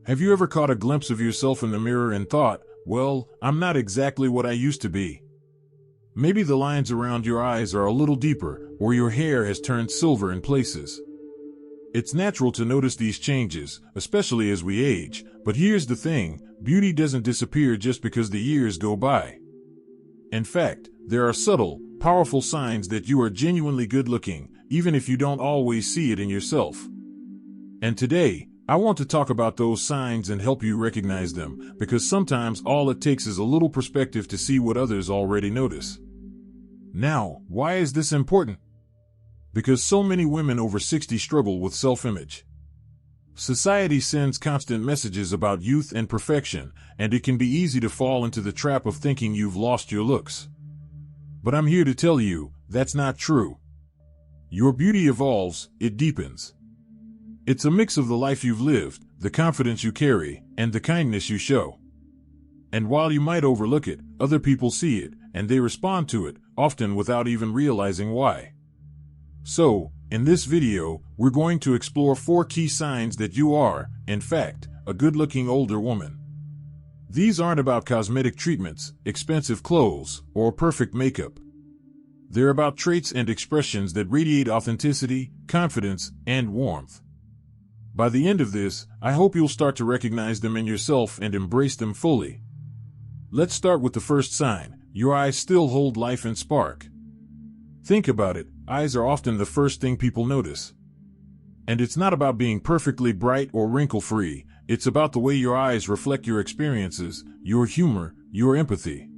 Have you ever caught a glimpse of yourself in the mirror and thought, well, I'm not exactly what I used to be? Maybe the lines around your eyes are a little deeper, or your hair has turned silver in places. It's natural to notice these changes, especially as we age, but here's the thing, beauty doesn't disappear just because the years go by. In fact, there are subtle, powerful signs that you are genuinely good-looking, even if you don't always see it in yourself. And today, I want to talk about those signs and help you recognize them, because sometimes all it takes is a little perspective to see what others already notice. Now, why is this important? Because so many women over 60 struggle with self-image. Society sends constant messages about youth and perfection, and it can be easy to fall into the trap of thinking you've lost your looks. But I'm here to tell you, that's not true. Your beauty evolves, it deepens. It's a mix of the life you've lived, the confidence you carry, and the kindness you show. And while you might overlook it, other people see it, and they respond to it, often without even realizing why. So, in this video, we're going to explore 4 key signs that you are, in fact, a good-looking older woman. These aren't about cosmetic treatments, expensive clothes, or perfect makeup. They're about traits and expressions that radiate authenticity, confidence, and warmth. By the end of this, I hope you'll start to recognize them in yourself and embrace them fully. Let's start with the first sign. Your eyes still hold life and spark. Think about it, eyes are often the first thing people notice. And it's not about being perfectly bright or wrinkle-free, it's about the way your eyes reflect your experiences, your humor, your empathy.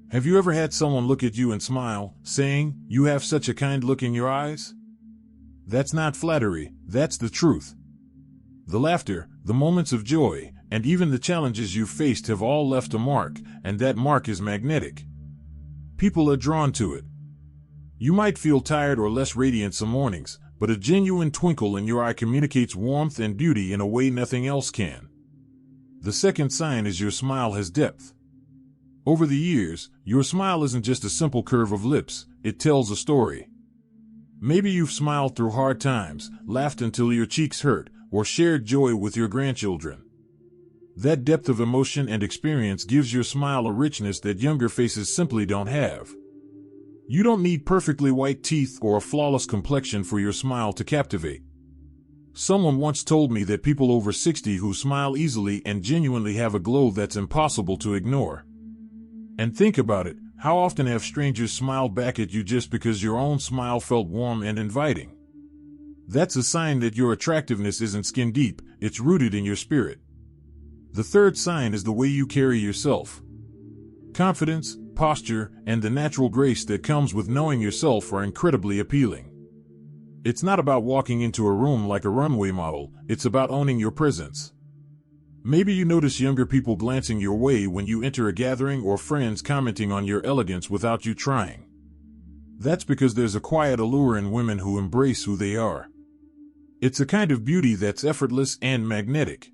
Have you ever had someone look at you and smile, saying, "You have such a kind look in your eyes"? That's not flattery, that's the truth. The laughter, the moments of joy, and even the challenges you've faced have all left a mark, and that mark is magnetic. People are drawn to it. You might feel tired or less radiant some mornings, but a genuine twinkle in your eye communicates warmth and beauty in a way nothing else can. The second sign is your smile has depth. Over the years, your smile isn't just a simple curve of lips, it tells a story. Maybe you've smiled through hard times, laughed until your cheeks hurt, or shared joy with your grandchildren. That depth of emotion and experience gives your smile a richness that younger faces simply don't have. You don't need perfectly white teeth or a flawless complexion for your smile to captivate. Someone once told me that people over 60 who smile easily and genuinely have a glow that's impossible to ignore. And think about it, how often have strangers smiled back at you just because your own smile felt warm and inviting? That's a sign that your attractiveness isn't skin deep, it's rooted in your spirit. The third sign is the way you carry yourself. Confidence, posture, and the natural grace that comes with knowing yourself are incredibly appealing. It's not about walking into a room like a runway model, it's about owning your presence. Maybe you notice younger people glancing your way when you enter a gathering or friends commenting on your elegance without you trying. That's because there's a quiet allure in women who embrace who they are. It's a kind of beauty that's effortless and magnetic.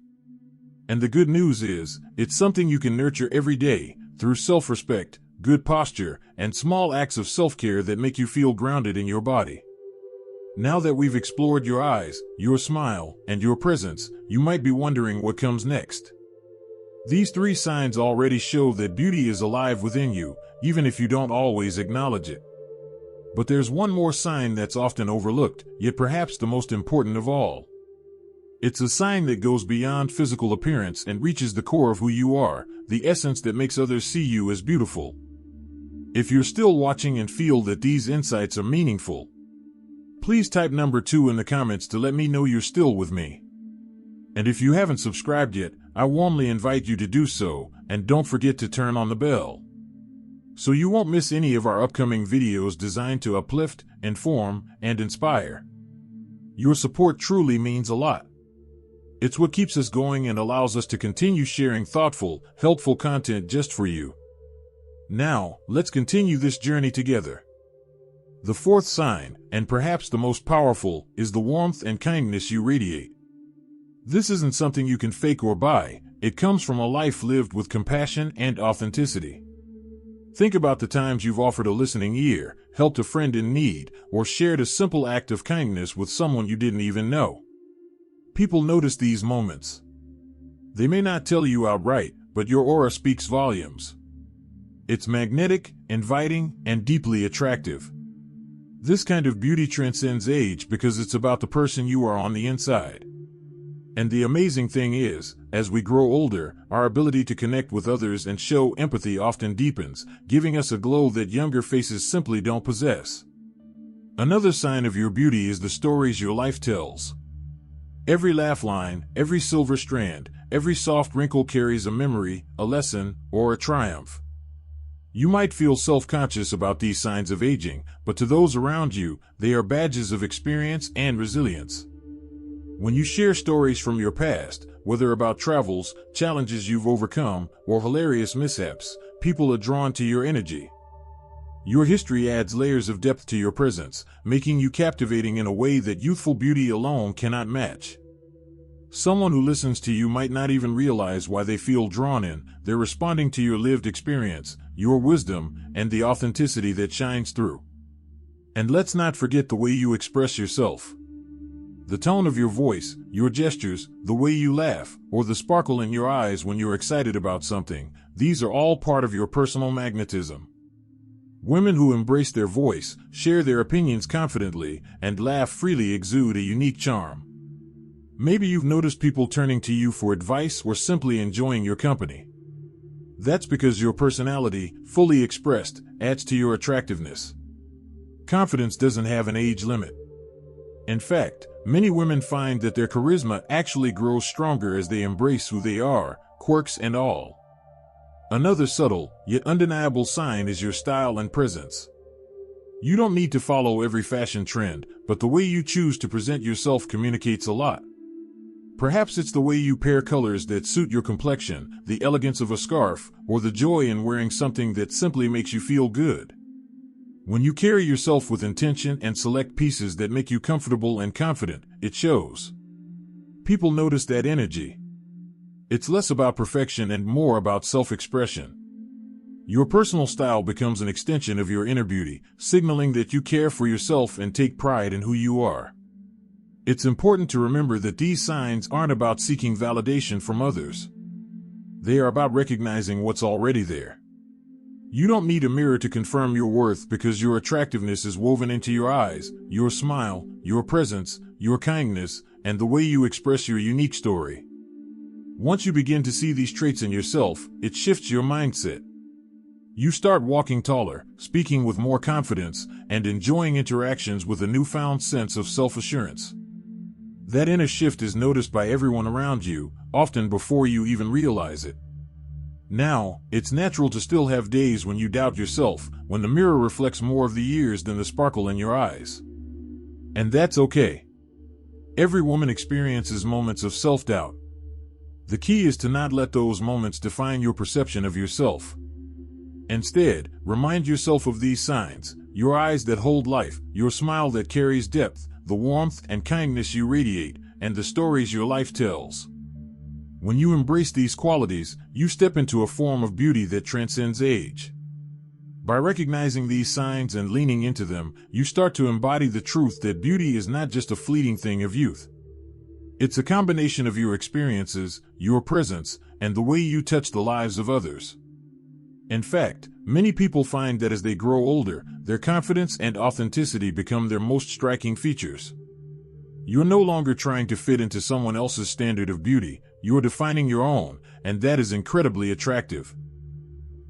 And the good news is, it's something you can nurture every day, through self-respect, good posture, and small acts of self-care that make you feel grounded in your body. Now that we've explored your eyes, your smile, and your presence, you might be wondering what comes next. These 3 signs already show that beauty is alive within you, even if you don't always acknowledge it. But there's one more sign that's often overlooked, yet perhaps the most important of all. It's a sign that goes beyond physical appearance and reaches the core of who you are, the essence that makes others see you as beautiful. If you're still watching and feel that these insights are meaningful, please type number 2 in the comments to let me know you're still with me. And if you haven't subscribed yet, I warmly invite you to do so, and don't forget to turn on the bell, so you won't miss any of our upcoming videos designed to uplift, inform, and inspire. Your support truly means a lot. It's what keeps us going and allows us to continue sharing thoughtful, helpful content just for you. Now, let's continue this journey together. The fourth sign, and perhaps the most powerful, is the warmth and kindness you radiate. This isn't something you can fake or buy, it comes from a life lived with compassion and authenticity. Think about the times you've offered a listening ear, helped a friend in need, or shared a simple act of kindness with someone you didn't even know. People notice these moments. They may not tell you outright, but your aura speaks volumes. It's magnetic, inviting, and deeply attractive. This kind of beauty transcends age because it's about the person you are on the inside. And the amazing thing is, as we grow older, our ability to connect with others and show empathy often deepens, giving us a glow that younger faces simply don't possess. Another sign of your beauty is the stories your life tells. Every laugh line, every silver strand, every soft wrinkle carries a memory, a lesson, or a triumph. You might feel self-conscious about these signs of aging, but to those around you, they are badges of experience and resilience. When you share stories from your past, whether about travels, challenges you've overcome, or hilarious mishaps, people are drawn to your energy. Your history adds layers of depth to your presence, making you captivating in a way that youthful beauty alone cannot match. Someone who listens to you might not even realize why they feel drawn in. They're responding to your lived experience, your wisdom, and the authenticity that shines through. And let's not forget the way you express yourself. The tone of your voice, your gestures, the way you laugh, or the sparkle in your eyes when you're excited about something, these are all part of your personal magnetism. Women who embrace their voice, share their opinions confidently, and laugh freely exude a unique charm. Maybe you've noticed people turning to you for advice or simply enjoying your company. That's because your personality, fully expressed, adds to your attractiveness. Confidence doesn't have an age limit. In fact, many women find that their charisma actually grows stronger as they embrace who they are, quirks and all. Another subtle, yet undeniable sign is your style and presence. You don't need to follow every fashion trend, but the way you choose to present yourself communicates a lot. Perhaps it's the way you pair colors that suit your complexion, the elegance of a scarf, or the joy in wearing something that simply makes you feel good. When you carry yourself with intention and select pieces that make you comfortable and confident, it shows. People notice that energy. It's less about perfection and more about self-expression. Your personal style becomes an extension of your inner beauty, signaling that you care for yourself and take pride in who you are. It's important to remember that these signs aren't about seeking validation from others. They are about recognizing what's already there. You don't need a mirror to confirm your worth because your attractiveness is woven into your eyes, your smile, your presence, your kindness, and the way you express your unique story. Once you begin to see these traits in yourself, it shifts your mindset. You start walking taller, speaking with more confidence, and enjoying interactions with a newfound sense of self-assurance. That inner shift is noticed by everyone around you, often before you even realize it. Now, it's natural to still have days when you doubt yourself, when the mirror reflects more of the years than the sparkle in your eyes. And that's okay. Every woman experiences moments of self-doubt. The key is to not let those moments define your perception of yourself. Instead, remind yourself of these signs: your eyes that hold life, your smile that carries depth, the warmth and kindness you radiate, and the stories your life tells. When you embrace these qualities, you step into a form of beauty that transcends age. By recognizing these signs and leaning into them, you start to embody the truth that beauty is not just a fleeting thing of youth. It's a combination of your experiences, your presence, and the way you touch the lives of others. In fact, many people find that as they grow older, their confidence and authenticity become their most striking features. You're no longer trying to fit into someone else's standard of beauty, you're defining your own, and that is incredibly attractive.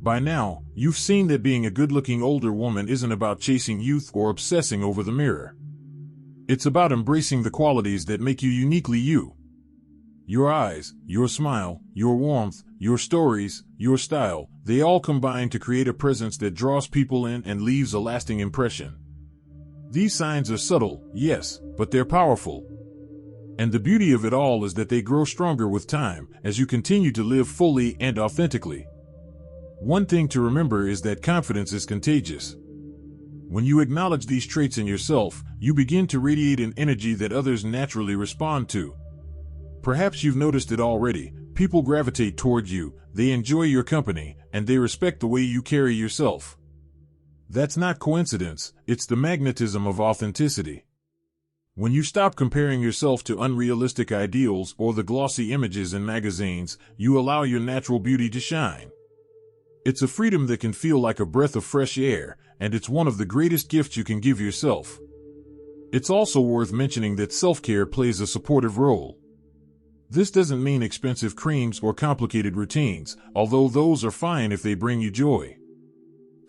By now, you've seen that being a good-looking older woman isn't about chasing youth or obsessing over the mirror. It's about embracing the qualities that make you uniquely you. Your eyes, your smile, your warmth, your stories, your style, they all combine to create a presence that draws people in and leaves a lasting impression. These signs are subtle, yes, but they're powerful. And the beauty of it all is that they grow stronger with time, as you continue to live fully and authentically. One thing to remember is that confidence is contagious. When you acknowledge these traits in yourself, you begin to radiate an energy that others naturally respond to. Perhaps you've noticed it already. People gravitate toward you, they enjoy your company, and they respect the way you carry yourself. That's not coincidence, it's the magnetism of authenticity. When you stop comparing yourself to unrealistic ideals or the glossy images in magazines, you allow your natural beauty to shine. It's a freedom that can feel like a breath of fresh air, and it's one of the greatest gifts you can give yourself. It's also worth mentioning that self-care plays a supportive role. This doesn't mean expensive creams or complicated routines, although those are fine if they bring you joy.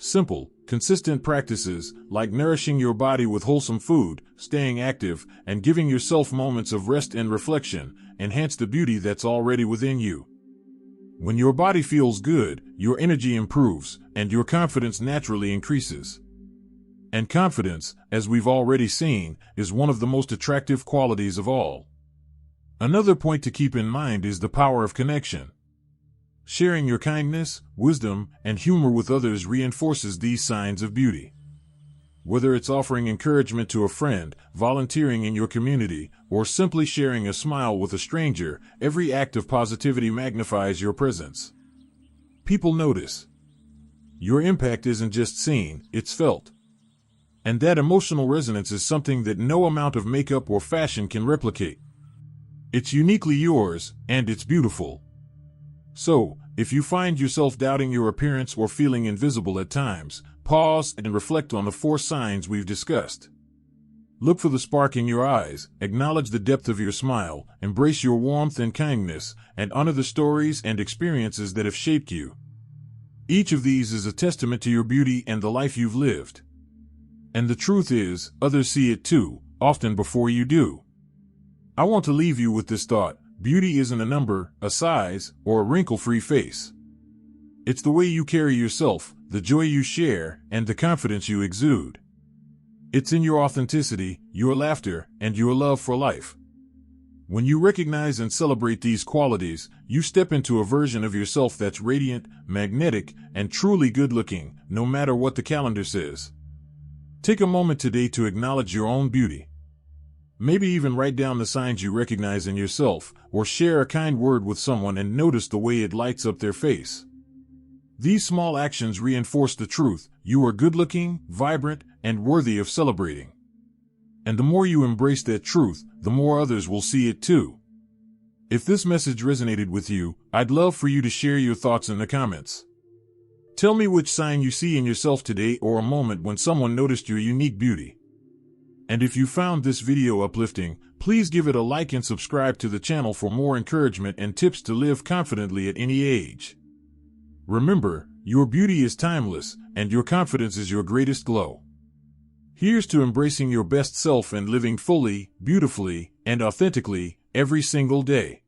Simple, consistent practices, like nourishing your body with wholesome food, staying active, and giving yourself moments of rest and reflection, enhance the beauty that's already within you. When your body feels good, your energy improves, and your confidence naturally increases. And confidence, as we've already seen, is one of the most attractive qualities of all. Another point to keep in mind is the power of connection. Sharing your kindness, wisdom, and humor with others reinforces these signs of beauty. Whether it's offering encouragement to a friend, volunteering in your community, or simply sharing a smile with a stranger, every act of positivity magnifies your presence. People notice. Your impact isn't just seen, it's felt. And that emotional resonance is something that no amount of makeup or fashion can replicate. It's uniquely yours, and it's beautiful. So, if you find yourself doubting your appearance or feeling invisible at times, pause and reflect on the 4 signs we've discussed. Look for the spark in your eyes, acknowledge the depth of your smile, embrace your warmth and kindness, and honor the stories and experiences that have shaped you. Each of these is a testament to your beauty and the life you've lived. And the truth is, others see it too, often before you do. I want to leave you with this thought: beauty isn't a number, a size, or a wrinkle-free face. It's the way you carry yourself, the joy you share, and the confidence you exude. It's in your authenticity, your laughter, and your love for life. When you recognize and celebrate these qualities, you step into a version of yourself that's radiant, magnetic, and truly good-looking, no matter what the calendar says. Take a moment today to acknowledge your own beauty. Maybe even write down the signs you recognize in yourself, or share a kind word with someone and notice the way it lights up their face. These small actions reinforce the truth: you are good-looking, vibrant, and worthy of celebrating. And the more you embrace that truth, the more others will see it too. If this message resonated with you, I'd love for you to share your thoughts in the comments. Tell me which sign you see in yourself today, or a moment when someone noticed your unique beauty. And if you found this video uplifting, please give it a like and subscribe to the channel for more encouragement and tips to live confidently at any age. Remember, your beauty is timeless, and your confidence is your greatest glow. Here's to embracing your best self and living fully, beautifully, and authentically every single day.